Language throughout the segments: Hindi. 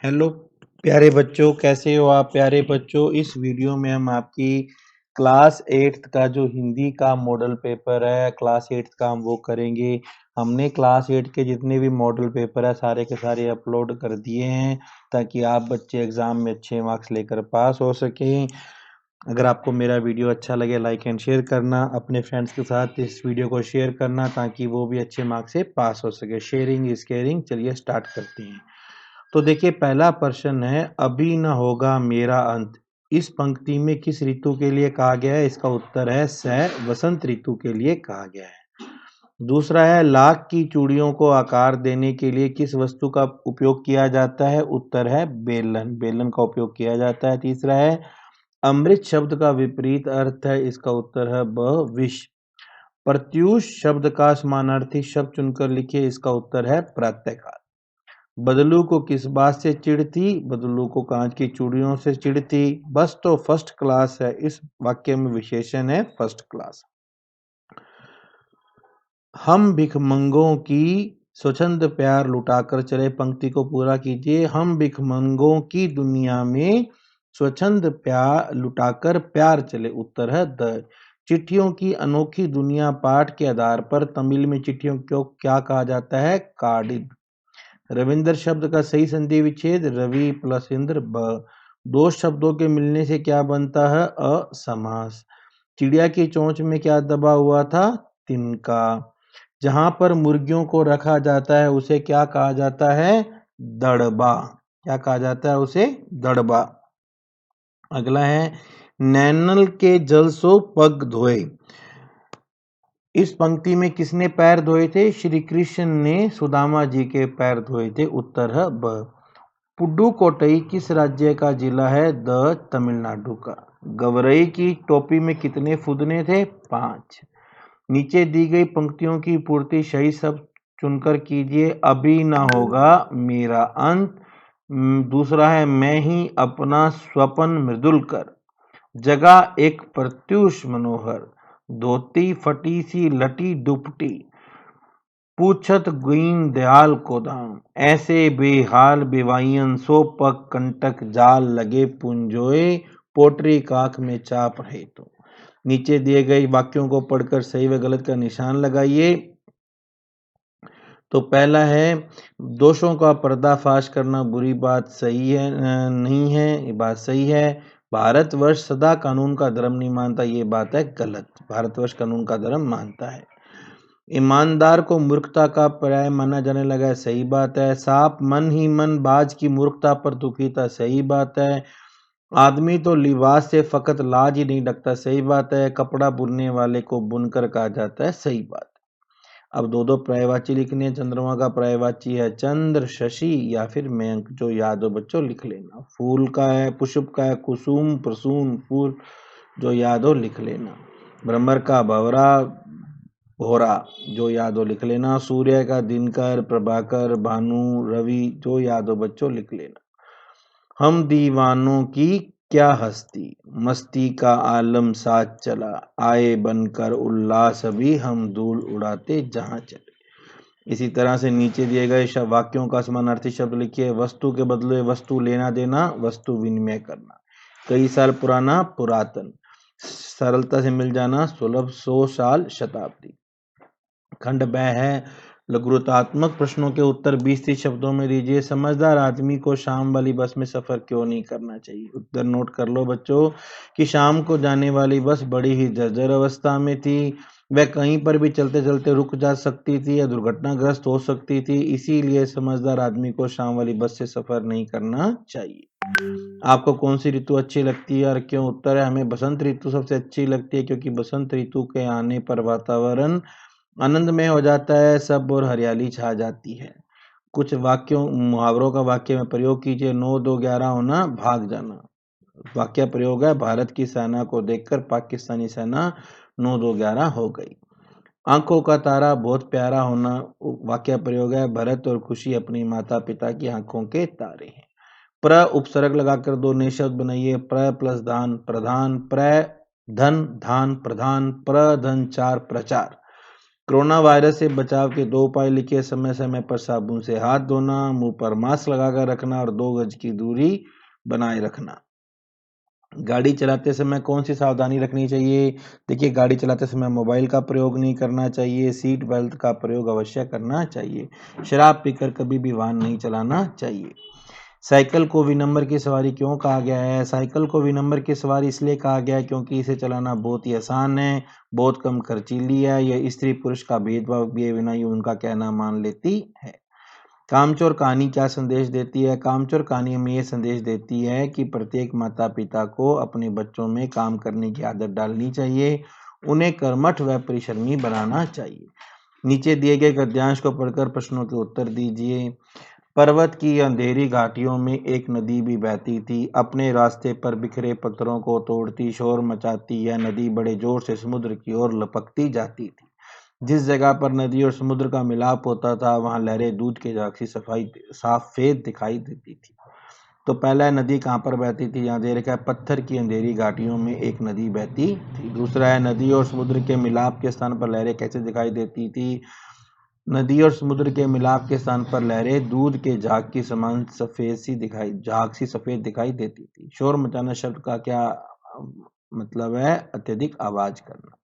हेलो प्यारे बच्चों, कैसे हो आप प्यारे बच्चों। इस वीडियो में हम आपकी क्लास 8th का जो हिंदी का मॉडल पेपर है, क्लास 8th का हम वो करेंगे। हमने क्लास 8 के जितने भी मॉडल पेपर है सारे के सारे अपलोड कर दिए हैं ताकि आप बच्चे एग्ज़ाम में अच्छे मार्क्स लेकर पास हो सकें। अगर आपको मेरा वीडियो अच्छा लगे लाइक एंड शेयर करना, अपने फ्रेंड्स के साथ इस वीडियो को शेयर करना ताकि वो भी अच्छे मार्क्स से पास हो सके। Sharing is caring. चलिए स्टार्ट करते हैं। तो देखिए पहला प्रश्न है, अभी न होगा मेरा अंत, इस पंक्ति में किस ऋतु के लिए कहा गया है? इसका उत्तर है स, वसंत ऋतु के लिए कहा गया है। दूसरा है, लाख की चूड़ियों को आकार देने के लिए किस वस्तु का उपयोग किया जाता है? उत्तर है बेलन। बेलन का उपयोग किया जाता है। तीसरा है, अमृत शब्द का विपरीत अर्थ है। इसका उत्तर है ब, विष। प्रत्यूष शब्द का समानार्थी शब्द चुनकर लिखिए। इसका उत्तर है प्रातःकाल। बदलू को किस बात से चिढ़ थी? बदलू को कांच की चूड़ियों से चिढ़ थी। बस तो फर्स्ट क्लास है, इस वाक्य में विशेषण है फर्स्ट क्लास। हम भिखमंगों की स्वच्छंद प्यार लुटाकर चले, पंक्ति को पूरा कीजिए। हम भिखमंगों की दुनिया में स्वच्छंद प्यार लुटाकर प्यार चले। उत्तर है द। चिट्ठियों की अनोखी दुनिया पाठ के आधार पर तमिल में चिट्ठियों को क्या कहा जाता है? काडिद। रविंद्र शब्द का सही संधि विच्छेद रवि प्लस इंद्र ब। दो शब्दों के मिलने से क्या बनता है? असमास। चिड़िया की चोंच में क्या दबा हुआ था? तिनका। जहां पर मुर्गियों को रखा जाता है उसे क्या कहा जाता है? दड़बा। क्या कहा जाता है उसे? दड़बा। अगला है, नैनल के जल सो पग धोए, इस पंक्ति में किसने पैर धोए थे? श्री कृष्ण ने सुदामा जी के पैर धोए थे। उत्तर है ब। पुडुकोट्टई किस राज्य का जिला है? द, तमिलनाडु का। गवरई की टोपी में कितने फुदने थे? 5। नीचे दी गई पंक्तियों की पूर्ति सही शब्द चुनकर कीजिए। अभी ना होगा मेरा अंत। दूसरा है, मैं ही अपना स्वपन मृदुल कर। जगह एक प्रत्यूष मनोहर। धोती फटी सी लटी दुपटी। पूछत दीन दयाल को दाम। ऐसे बेहाल बेवाइयन सो पग कंटक जाल लगे पुंजोए। पोटरी काख में चाप रहे तो। नीचे दिए गए वाक्यों को पढ़कर सही व गलत का निशान लगाइए। तो पहला है, दोषों का पर्दाफाश करना बुरी बात सही है नहीं है, ये बात सही है। भारतवर्ष सदा कानून का धर्म नहीं मानता, ये बात है गलत। भारतवर्ष कानून का धर्म मानता है। ईमानदार को मूर्खता का पर्याय माना जाने लगा है, सही बात है। सांप मन ही मन बाज की मूर्खता पर दुखी था, सही बात है। आदमी तो लिबास से फकत लाज ही नहीं रखता, सही बात है। कपड़ा बुनने वाले को बुनकर कहा जाता है, सही बात। अब दो दो पर्यायवाची लिखने हैं। चंद्रमा का पर्यायवाची है चंद्र, शशि या फिर मयंक। जो याद हो बच्चों लिख लेना। फूल का है, पुष्प का है कुसुम, प्रसून, फूल। जो याद हो लिख लेना। भ्रमर का भंवरा, भोरा। जो याद हो लिख लेना। सूर्य का दिनकर, प्रभाकर, भानु, रवि। जो याद हो बच्चों लिख लेना। हम दीवानों की क्या हस्ती, मस्ती का आलम साथ चला। आए बनकर उल्लास भी हम धूल उड़ाते जहां चले। इसी तरह से नीचे दिए गए वाक्यों का समानार्थी शब्द लिखिए। वस्तु के बदले वस्तु लेना देना, वस्तु विनिमय करना। कई साल पुराना, पुरातन। सरलता से मिल जाना, सुलभ, 100 साल, शताब्दी। खंड ब है, लघुतात्मक प्रश्नों के उत्तर 20-30 शब्दों में दीजिए। समझदार आदमी को शाम वाली बस में सफर क्यों नहीं करना चाहिए? उत्तर नोट कर लो बच्चों कि शाम को जाने वाली बस बड़ी ही जर्जर अवस्था में थी। वह कहीं पर भी चलते चलते रुक जा सकती थी या दुर्घटनाग्रस्त हो सकती थी। इसीलिए समझदार आदमी को शाम वाली बस से सफर नहीं करना चाहिए। आपको कौन सी ऋतु अच्छी लगती है और क्यों? उत्तर है, हमें बसंत ऋतु सबसे अच्छी लगती है क्योंकि बसंत ऋतु के आने पर वातावरण आनंदमय हो जाता है, सब और हरियाली छा जाती है। कुछ वाक्यों मुहावरों का वाक्य में प्रयोग कीजिए। 9 2 11 होना, भाग जाना। वाक्य प्रयोग है, भारत की सेना को देखकर पाकिस्तानी सेना 9 2 11 हो गई। आंखों का तारा बहुत प्यारा होना, वाक्य प्रयोग है, भरत और खुशी अपनी माता पिता की आंखों के तारे हैं। प्र उपसर्ग लगाकर दो नए शब्द बनाइए। प्र प्लस धान, प्रधान। प्र धन, धान, प्रधान। प्रधन 4, प्रचार। कोरोना वायरस से बचाव के 2 उपाय लिखिए। समय समय पर साबुन से हाथ धोना, मुंह पर मास्क लगाकर रखना और 2 गज की दूरी बनाए रखना। गाड़ी चलाते समय कौन सी सावधानी रखनी चाहिए? देखिए, गाड़ी चलाते समय मोबाइल का प्रयोग नहीं करना चाहिए, सीट बेल्ट का प्रयोग अवश्य करना चाहिए, शराब पीकर कभी भी वाहन नहीं चलाना चाहिए। साइकिल को विनम्र की सवारी क्यों कहा गया है? साइकिल को विनम्र की सवारी इसलिए कहा गया है क्योंकि इसे चलाना बहुत ही आसान है, बहुत कम खर्चीली है, यह स्त्री पुरुष का भेदभाव किए बिना ही उनका कहना मान लेती है। कामचोर कहानी क्या संदेश देती है? कामचोर कहानी हमें ये संदेश देती है कि प्रत्येक माता पिता को अपने बच्चों में काम करने की आदत डालनी चाहिए, उन्हें कर्मठ व परिश्रमी बनाना चाहिए। नीचे दिए गए गद्यांश को पढ़कर प्रश्नों के उत्तर दीजिए। पर्वत की अंधेरी घाटियों में एक नदी भी बहती थी, अपने रास्ते पर बिखरे पत्थरों को तोड़ती, शोर मचाती। यह नदी बड़े जोर से समुद्र की ओर लपकती जाती थी। जिस जगह पर नदी और समुद्र का मिलाप होता था, वहां लहरें दूध के जाग सी सफेद दिखाई देती थी। तो पहला नदी कहाँ पर बहती थी? यहाँ दे रखा है, पत्थर की अंधेरी घाटियों में एक नदी बहती थी। दूसरा है, नदी और समुद्र के मिलाप के स्थान पर लहरें कैसे दिखाई देती थी? नदी और समुद्र के मिलाप के स्थान पर लहरें दूध के झाग की समान सफेद दिखाई देती थी। शोर मचाना शब्द का क्या मतलब है? अत्यधिक आवाज करना।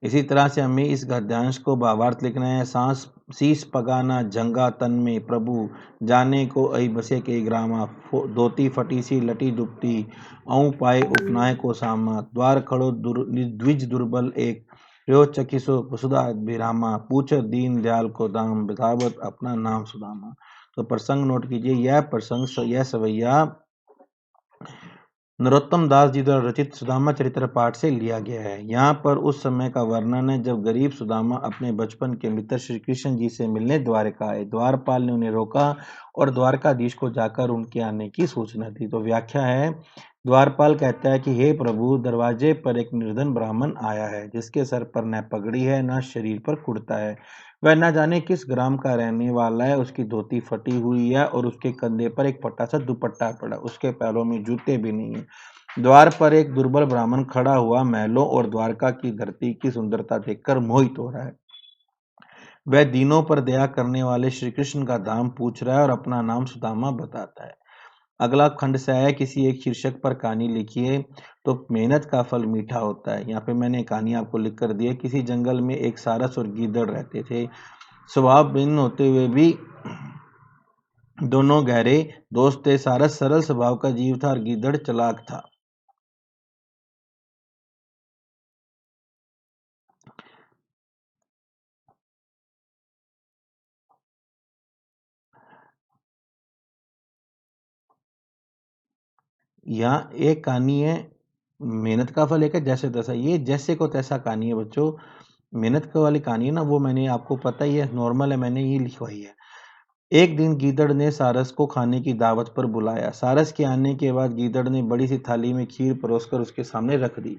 इसी तरह से हमें इस गद्यांश को भावार्थ लिखना है। सांस शीस पगाना जंगा तन में प्रभु, जाने को ऐ बसे के ग्रामा, धोती फटी सी लटी दुपटी, औ पाए उपनाय को सामा, द्वार खड़ो द्विज दुर्बल एक, प्यो चकिसो वसुधा विरामा, पूछ दीन दयाल को दाम, बितावत अपना नाम सुदामा। तो प्रसंग नोट कीजिए, यह सवैया नरोत्तम दास जी द्वारा रचित सुदामा चरित्र पाठ से लिया गया है। यहाँ पर उस समय का वर्णन है जब गरीब सुदामा अपने बचपन के मित्र श्री कृष्ण जी से मिलने द्वारका आए। द्वारपाल ने उन्हें रोका और द्वारकाधीश को जाकर उनके आने की सूचना दी। तो व्याख्या है, द्वारपाल कहता है कि हे प्रभु, दरवाजे पर एक निर्धन ब्राह्मण आया है, जिसके सर पर न पगड़ी है न शरीर पर कुर्ता है। वह न जाने किस ग्राम का रहने वाला है। उसकी धोती फटी हुई है और उसके कंधे पर एक फटा सा दुपट्टा पड़ा। उसके पैरों में जूते भी नहीं है। द्वार पर एक दुर्बल ब्राह्मण खड़ा हुआ महलों और द्वारका की धरती की सुंदरता देखकर मोहित हो रहा है। वह दीनों पर दया करने वाले श्री कृष्ण का धाम पूछ रहा है और अपना नाम सुदामा बताता है। अगला खंड से आया, किसी एक शीर्षक पर कहानी लिखिए। तो मेहनत का फल मीठा होता है। यहाँ पे मैंने कहानी आपको लिख कर दी है। किसी जंगल में एक सारस और गीदड़ रहते थे। स्वभाव भिन्न होते हुए भी दोनों गहरे दोस्त थे। सारस सरल स्वभाव का जीव था और गीदड़ चालाक था। यहाँ एक कहानी है, मेहनत का फल एक है जैसे तैसा। ये जैसे को तैसा कहानी है बच्चों। मेहनत का वाली कहानी है ना, वो मैंने आपको पता ही है, नॉर्मल है, मैंने ये लिखवाई है। एक दिन गीदड़ ने सारस को खाने की दावत पर बुलाया। सारस के आने के बाद गीदड़ ने बड़ी सी थाली में खीर परोसकर उसके सामने रख दी।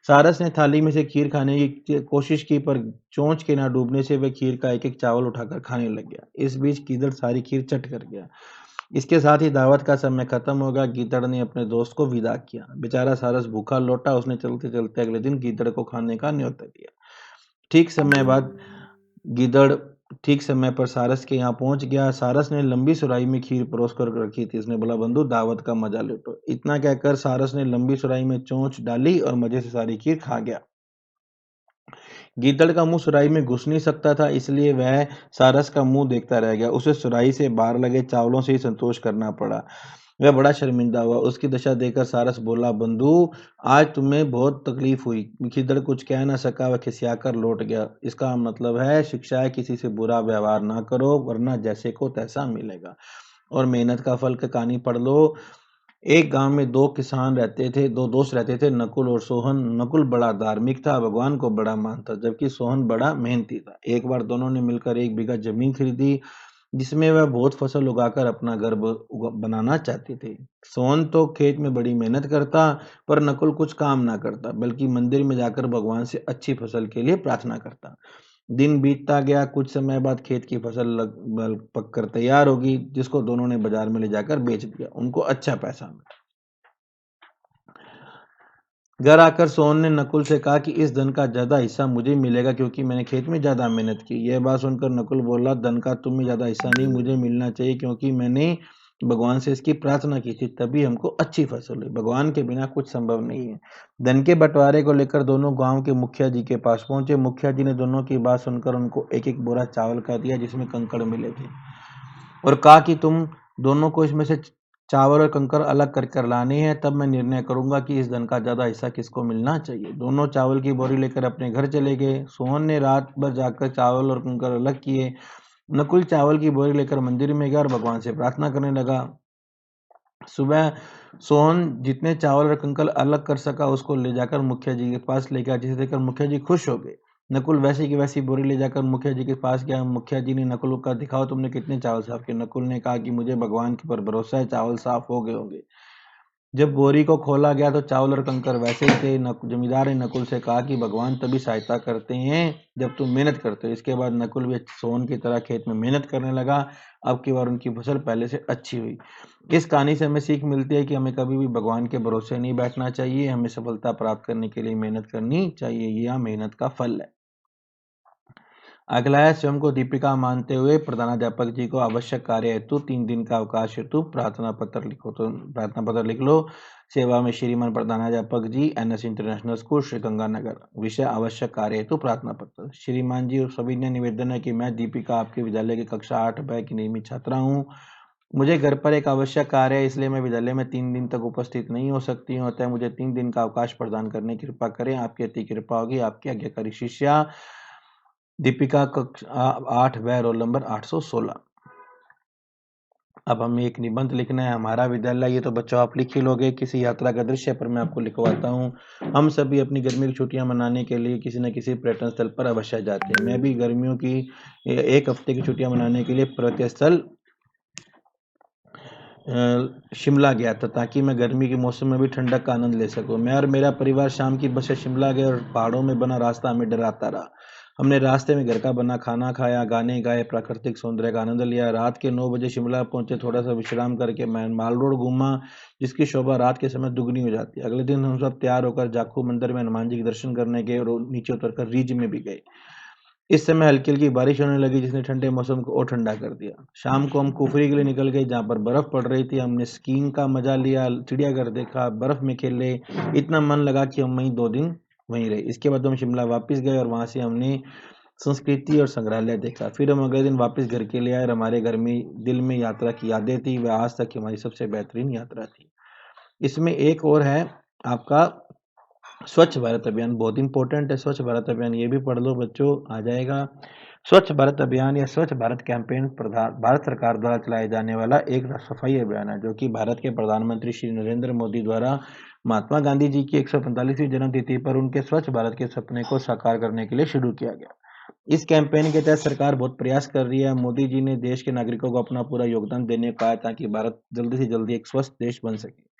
सारस ने थाली में से खीर खाने की कोशिश की, पर चोंच के ना डूबने से वह खीर का एक एक चावल उठाकर खाने लग गया। इस बीच गीदड़ सारी खीर चट कर गया। इसके साथ ही दावत का समय खत्म हो गया। गीदड़ ने अपने दोस्त को विदा किया। बेचारा सारस भूखा लौटा। उसने चलते चलते अगले दिन गीदड़ को खाने का न्योता दिया। ठीक समय बाद गीदड़ ठीक समय पर सारस के यहाँ पहुंच गया। सारस ने लंबी सुराही में खीर परोस कर रखी थी। उसने बोला, बंधु दावत का मजा लूटो। इतना कहकर सारस ने लंबी सुराही में चोंच डाली और मजे से सारी खीर खा गया। गीदड़ का मुंह सुराही में घुस नहीं सकता था, इसलिए वह सारस का मुंह देखता रह गया। उसे सुराही से बाहर लगे चावलों से ही संतोष करना पड़ा। वह बड़ा शर्मिंदा हुआ। उसकी दशा देखकर सारस बोला, बंधु आज तुम्हें बहुत तकलीफ हुई। गीदड़ कुछ कह न सका, वह खिसियाकर लौट गया। इसका मतलब है, शिक्षा है किसी से बुरा व्यवहार ना करो, वरना जैसे को तैसा मिलेगा। और मेहनत का फल का कहानी पढ़ लो। एक गांव में दो दोस्त रहते थे, नकुल और सोहन। नकुल बड़ा धार्मिक था, भगवान को बड़ा मानता, जबकि सोहन बड़ा मेहनती था। एक बार दोनों ने मिलकर 1 बीघा जमीन खरीदी, जिसमें वह बहुत फसल उगाकर अपना घर बनाना चाहते थे। सोहन तो खेत में बड़ी मेहनत करता, पर नकुल कुछ काम ना करता, बल्कि मंदिर में जाकर भगवान से अच्छी फसल के लिए प्रार्थना करता। दिन बीतता गया। कुछ समय बाद खेत की फसल लग पक कर तैयार होगी, जिसको दोनों ने बाजार में ले जाकर बेच दिया। उनको अच्छा पैसा मिला। घर आकर सोहन ने नकुल से कहा कि इस धन का ज्यादा हिस्सा मुझे मिलेगा क्योंकि मैंने खेत में ज्यादा मेहनत की। यह बात सुनकर नकुल बोला, धन का तुम्हें ज्यादा हिस्सा नहीं, मुझे मिलना चाहिए क्योंकि मैंने भगवान से इसकी प्रार्थना की थी, तभी हमको अच्छी फसल हुई। भगवान के बिना कुछ संभव नहीं है। धन के बंटवारे को लेकर दोनों गांव के मुखिया जी के पास पहुंचे। मुखिया जी ने दोनों की बात सुनकर उनको एक एक बोरा चावल का दिया जिसमें कंकड़ मिले थे, और कहा कि तुम दोनों को इसमें से चावल और कंकर अलग कर कर लाने हैं, तब मैं निर्णय करूंगा कि इस धन का ज्यादा हिस्सा किसको मिलना चाहिए। दोनों चावल की बोरी लेकर अपने घर चले गए। सोहन ने रात भर जाकर चावल और कंकर अलग किए। नकुल चावल की बोरी लेकर मंदिर में गया और भगवान से प्रार्थना करने लगा। सुबह सोहन जितने चावल और कंकल अलग कर सका उसको ले जाकर मुखिया जी के पास ले गया, जिसे देखकर मुखिया जी खुश हो गए। नकुल वैसी की वैसी बोरी ले जाकर मुखिया जी के पास गया। मुखिया जी ने नकुल का दिखाओ तुमने कितने चावल साफ किए। नकुल ने कहा कि मुझे भगवान के पर भरोसा है, चावल साफ हो गए होंगे। जब बोरी को खोला गया तो चावल और कंकर वैसे ही थे। जमींदार ने नकुल से कहा कि भगवान तभी सहायता करते हैं जब तुम मेहनत करते हो। इसके बाद नकुल भी सोहन की तरह खेत में मेहनत करने लगा। अब की बार उनकी फसल पहले से अच्छी हुई। इस कहानी से हमें सीख मिलती है कि हमें कभी भी भगवान के भरोसे नहीं बैठना चाहिए, हमें सफलता प्राप्त करने के लिए मेहनत करनी चाहिए। यह मेहनत का फल है। अगला है, स्वयं को दीपिका मानते हुए प्रधानाध्यापक जी को आवश्यक कार्य हेतु 3 दिन का अवकाश हेतु प्रार्थना पत्र लिखो। तो प्रार्थना पत्र लिख लो। सेवा में श्रीमान प्रधानाध्यापक जी, NS इंटरनेशनल स्कूल, श्रीगंगानगर। विषय आवश्यक कार्य हेतु प्रार्थना पत्र। श्रीमान जी, सभी ने निवेदन है कि मैं दीपिका आपके विद्यालय की कक्षा 8 की नियमित छात्रा हूँ। मुझे घर पर एक आवश्यक कार्य है, इसलिए मैं विद्यालय में 3 दिन तक उपस्थित नहीं हो सकती हूँ, अतः मुझे 3 दिन का अवकाश प्रदान करने की कृपा करें। आपकी अति कृपा होगी। आपकी आज्ञाकारी शिष्या दीपिका, कक्षा 8 रोल नंबर 816। अब हमें एक निबंध लिखना है, हमारा विद्यालय। ये तो बच्चों आप लिख ही लोगे। किसी यात्रा का दृश्य पर मैं आपको लिखवाता हूँ। हम सभी अपनी गर्मी की छुट्टियां मनाने के लिए किसी न किसी पर्यटन स्थल पर अवश्य जाते हैं। मैं भी गर्मियों की 1 हफ्ते की छुट्टियां मनाने के लिए पर्यटन स्थल शिमला गया था, ताकि मैं गर्मी के मौसम में भी ठंडक का आनंद ले सकूं। मैं और मेरा परिवार शाम की बस से शिमला गए और पहाड़ों में बना रास्ता हमें डराता रहा। हमने रास्ते में घर का बना खाना खाया, गाने गाए, प्राकृतिक सौंदर्य का आनंद लिया। रात के 9 बजे शिमला पहुंचे। थोड़ा सा विश्राम करके मैं माल रोड घूमा, जिसकी शोभा रात के समय दुगनी हो जाती है। अगले दिन हम सब तैयार होकर जाखू मंदिर में हनुमान जी के दर्शन करने गए और नीचे उतरकर रिज में भी गए। इस समय हल्की हल्की बारिश होने लगी, जिसने ठंडे मौसम को और ठंडा कर दिया। शाम को हम कुफरी के लिए निकल गए, जहाँ पर बर्फ पड़ रही थी। हमने स्कीइंग का मजा लिया, चिड़ियाघर देखा, बर्फ में खेले। इतना मन लगा कि हम वहीं 2 दिन वहीं रहे। इसके बाद हम शिमला वापस गए और वहां से हमने संस्कृति और संग्रहालय देखा। फिर हम अगले दिन वापस घर के लिए आए और हमारे घर में दिल में यात्रा की यादें थी। वह आज तक की हमारी सबसे बेहतरीन यात्रा थी। इसमें एक और है आपका स्वच्छ भारत अभियान, बहुत इंपॉर्टेंट है। स्वच्छ भारत अभियान ये भी पढ़ लो बच्चों, आ जाएगा। स्वच्छ भारत अभियान या स्वच्छ भारत कैंपेन भारत सरकार द्वारा चलाए जाने वाला एक सफाई अभियान है, जो कि भारत के प्रधानमंत्री श्री नरेंद्र मोदी द्वारा महात्मा गांधी जी की 145वीं जन्मतिथि पर उनके स्वच्छ भारत के सपने को साकार करने के लिए शुरू किया गया। इस कैंपेन के तहत सरकार बहुत प्रयास कर रही है। मोदी जी ने देश के नागरिकों को अपना पूरा योगदान देने को कहा है, ताकि भारत जल्दी से जल्दी एक स्वस्थ देश बन सके।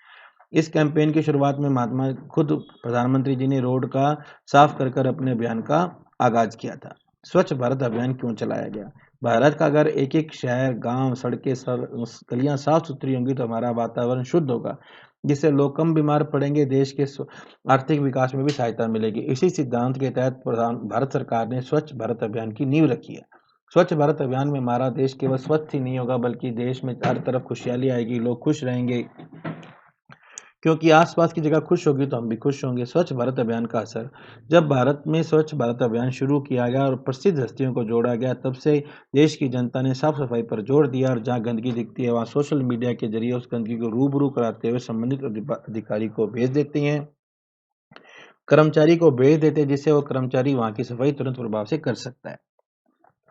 इस कैंपेन की शुरुआत में महात्मा खुद प्रधानमंत्री जी ने रोड का साफ कर कर अपने अभियान का आगाज किया था। स्वच्छ भारत अभियान क्यों चलाया गया? भारत का अगर एक एक शहर, गांव, सड़कें, गलियां साफ सुथरी होंगी तो हमारा वातावरण शुद्ध होगा, जिससे लोग कम बीमार पड़ेंगे, देश के आर्थिक विकास में भी सहायता मिलेगी। इसी सिद्धांत के तहत भारत सरकार ने स्वच्छ भारत अभियान की नींव रखी है। स्वच्छ भारत अभियान में हमारा देश केवल स्वच्छ ही नहीं होगा, बल्कि देश में हर तरफ खुशहाली आएगी, लोग खुश रहेंगे, क्योंकि आसपास की जगह खुश होगी तो हम भी खुश होंगे। स्वच्छ भारत अभियान का असर, जब भारत में स्वच्छ भारत अभियान शुरू किया गया और प्रसिद्ध हस्तियों को जोड़ा गया, तब से देश की जनता ने साफ सफाई पर जोर दिया, और जहां गंदगी दिखती है वहां सोशल मीडिया के जरिए उस गंदगी को रूबरू कराते हुए संबंधित अधिकारी को भेज देते हैं, कर्मचारी को भेज देते हैं, जिससे वो कर्मचारी वहां की सफाई तुरंत प्रभाव से कर सकता है।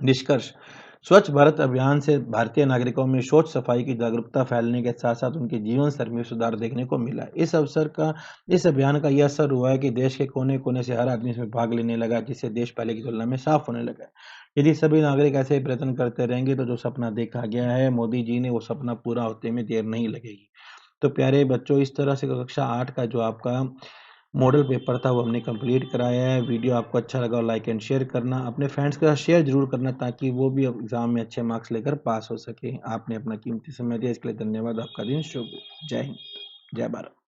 निष्कर्ष, स्वच्छ भारत अभियान से भारतीय नागरिकों में शौच सफाई की जागरूकता फैलने के साथ साथ उनके जीवन स्तर में सुधार देखने को मिला। इस अभियान का यह असर हुआ है कि देश के कोने कोने से हर आदमी इसमें भाग लेने लगा, जिससे देश पहले की तुलना में साफ होने लगा। यदि सभी नागरिक ऐसे ही प्रयत्न करते रहेंगे तो जो सपना देखा गया है मोदी जी ने, वो सपना पूरा होते में देर नहीं लगेगी। तो प्यारे बच्चों, इस तरह से कक्षा 8 का जो आपका मॉडल पेपर था वो हमने कंप्लीट कराया है। वीडियो आपको अच्छा लगा और लाइक एंड शेयर करना, अपने फ्रेंड्स के साथ शेयर जरूर करना, ताकि वो भी एग्जाम में अच्छे मार्क्स लेकर पास हो सके। आपने अपना कीमती समय दिया, इसके लिए धन्यवाद। आपका दिन शुभ हो। जय हिंद, जय भारत।